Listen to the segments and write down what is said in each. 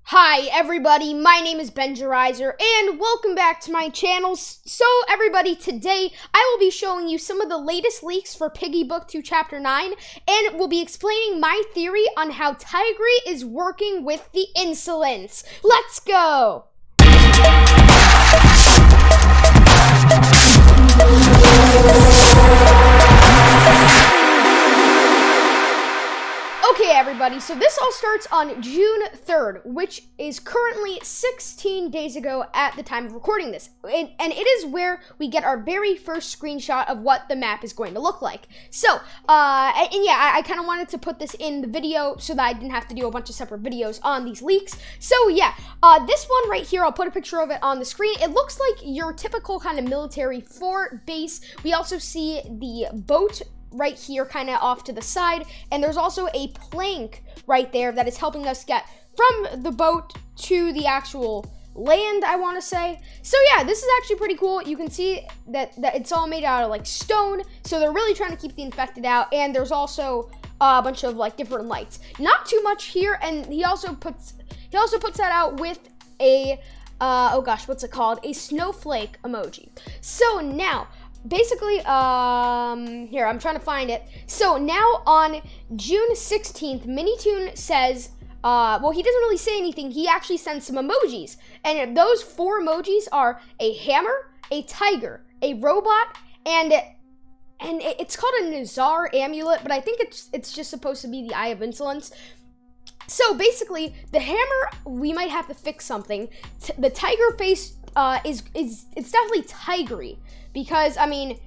Hi everybody, my name is Benjerizer and welcome back to my channel. So everybody, today I will be showing you some of the latest leaks for Piggy Book 2 Chapter 9 and we'll be explaining my theory on how Tigry is working with the Insolence. Let's go! Okay everybody, so this all starts on June 3rd, which is currently 16 days ago at the time of recording this. And it is where we get our very first screenshot of what the map is going to look like. So, I kind of wanted to put this in the video so that I didn't have to do a bunch of separate videos on these leaks. So yeah, this one right here, I'll put a picture of it on the screen. It looks like your typical kind of military fort base. We also see the boat right here kind of off to the side, and there's also a plank right there that is helping us get from the boat to the actual land, I want to say. So yeah, this is actually pretty cool. You can see that it's all made out of like stone, so they're really trying to keep the infected out. And there's also a bunch of like different lights, not too much here. And he also puts that out with a oh gosh, what's it called, a snowflake emoji. So now basically, here, I'm trying to find it. So now on June 16th, Minitoon says, well, he doesn't really say anything. He actually sends some emojis. And those 4 emojis are a hammer, a tiger, a robot, and it's called a Nazar amulet, but I think it's just supposed to be the Eye of Insolence. So basically, the hammer, we might have to fix something. The tiger face it's definitely Tigry, because I mean,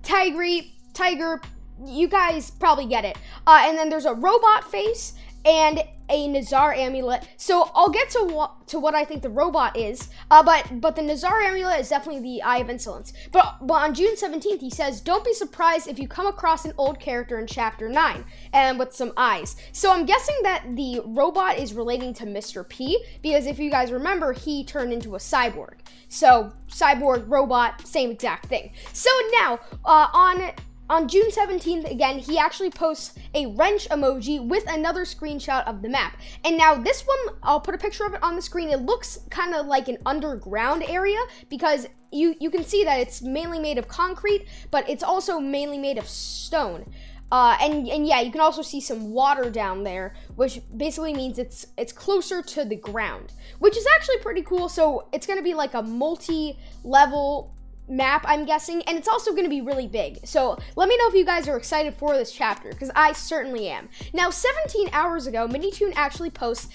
tiger, you guys probably get it. And then there's a robot face and a Nazar amulet. So I'll get to what I think the robot is. But the Nazar amulet is definitely the Eye of Insolence. But on June 17th, he says, "Don't be surprised if you come across an old character in Chapter 9 and with some eyes." So I'm guessing that the robot is relating to Mr. P, because if you guys remember, he turned into a cyborg. So cyborg, robot, same exact thing. So now on June 17th, again, he actually posts a wrench emoji with another screenshot of the map. And now this one, I'll put a picture of it on the screen. It looks kind of like an underground area, because you can see that it's mainly made of concrete, but it's also mainly made of stone. And yeah, you can also see some water down there, which basically means it's closer to the ground, which is actually pretty cool. So it's going to be like a multi-level map, I'm guessing, and it's also going to be really big. So let me know if you guys are excited for this chapter, because I certainly am. Now, 17 hours ago, Minitoon actually posts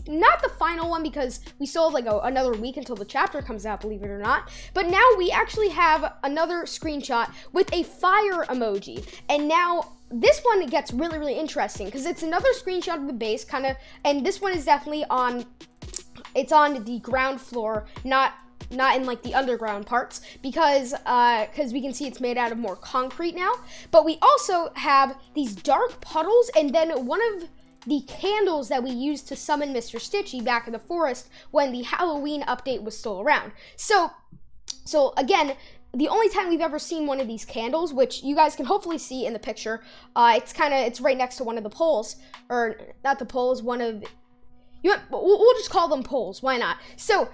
not the final one, because we still have like another week until the chapter comes out, believe it or not. But now we actually have another screenshot with a fire emoji. And now this one gets really, really interesting, because it's another screenshot of the base, kind of, and this one is definitely it's on the ground floor, not in like the underground parts, because we can see it's made out of more concrete now. But we also have these dark puddles, and then one of the candles that we used to summon Mr. Stitchy back in the forest when the Halloween update was still around. So again, the only time we've ever seen one of these candles, which you guys can hopefully see in the picture, it's right next to one of the poles, or not the poles, we'll just call them poles, why not? So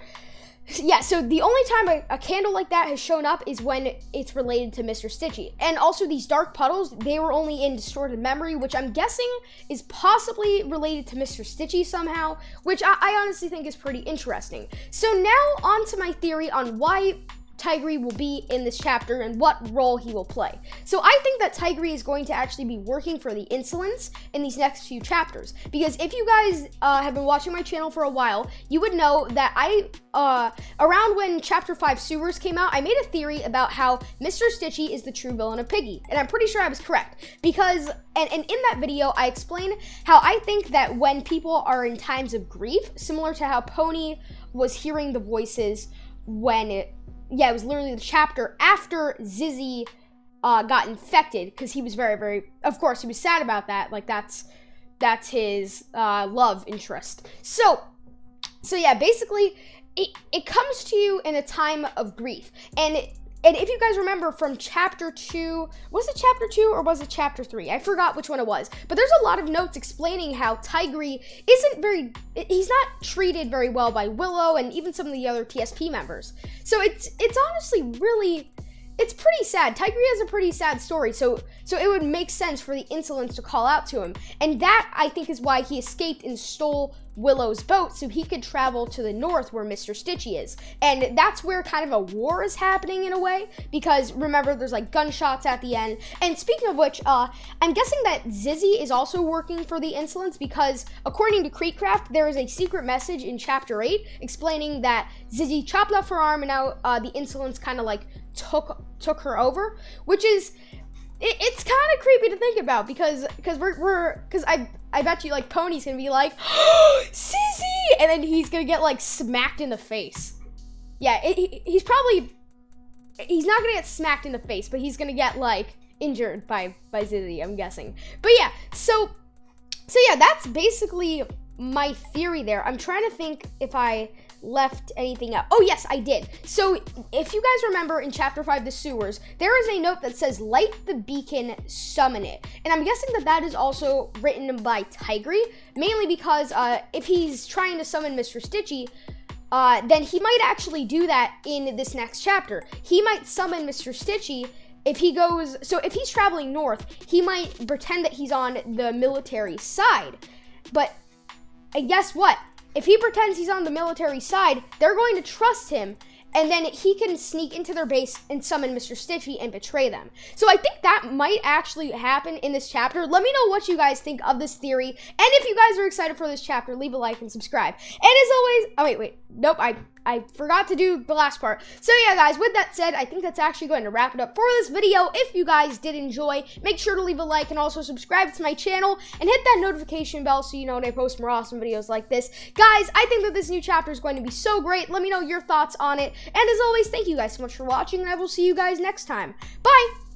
yeah, so the only time a candle like that has shown up is when it's related to Mr. Stitchy. And also these dark puddles, they were only in distorted memory, which I'm guessing is possibly related to Mr. Stitchy somehow, which I honestly think is pretty interesting. So now on to my theory on why Tigry will be in this chapter and what role he will play. So I think that Tigry is going to actually be working for the Insolence in these next few chapters, because if you guys have been watching my channel for a while, you would know that around when Chapter 5 Sewers came out, I made a theory about how Mr. Stitchy is the true villain of Piggy, and I'm pretty sure I was correct, because and in that video I explained how I think that when people are in times of grief, similar to how Pony was hearing the voices when it was literally the chapter after Zizzy got infected, because he was very, very, of course, he was sad about that. Like, that's his love interest. So yeah, basically, it comes to you in a time of grief. And And if you guys remember from chapter 2, was it chapter 2 or was it chapter 3? I forgot which one it was. But there's a lot of notes explaining how Tigry he's not treated very well by Willow and even some of the other TSP members. So it's honestly really, it's pretty sad. Tigry has a pretty sad story, so it would make sense for the Insolence to call out to him. And that, I think, is why he escaped and stole Willow's boat so he could travel to the north where Mr. Stitchy is. And that's where kind of a war is happening in a way, because remember, there's like gunshots at the end. And speaking of which, I'm guessing that Zizzy is also working for the Insolence, because according to Creekcraft, there is a secret message in chapter 8 explaining that Zizzy chopped off her arm and now the Insolence kind of like took her over, which is, it's kind of creepy to think about, because I bet you like Pony's gonna be like, oh, Zizzy, and then he's gonna get like smacked in the face. Yeah, he's not gonna get smacked in the face, but he's gonna get like injured by Zizzy, I'm guessing. But yeah, so yeah, that's basically my theory there. I'm trying to think if I left anything out. Oh yes, I did. So if you guys remember in chapter 5, the sewers, there is a note that says light the beacon, summon it. And I'm guessing that is also written by Tigry, mainly because if he's trying to summon Mr. Stitchy, then he might actually do that in this next chapter. He might summon Mr. Stitchy if he goes, so if he's traveling north, he might pretend that he's on the military side. But guess what? If he pretends he's on the military side, they're going to trust him, and then he can sneak into their base and summon Mr. Stitchy and betray them. So I think that might actually happen in this chapter. Let me know what you guys think of this theory, and if you guys are excited for this chapter, leave a like and subscribe. And as always, oh wait, nope, I forgot to do the last part. So yeah, guys, with that said, I think that's actually going to wrap it up for this video. If you guys did enjoy, make sure to leave a like and also subscribe to my channel and hit that notification bell so you know when I post more awesome videos like this. Guys, I think that this new chapter is going to be so great. Let me know your thoughts on it. And as always, thank you guys so much for watching, and I will see you guys next time. Bye!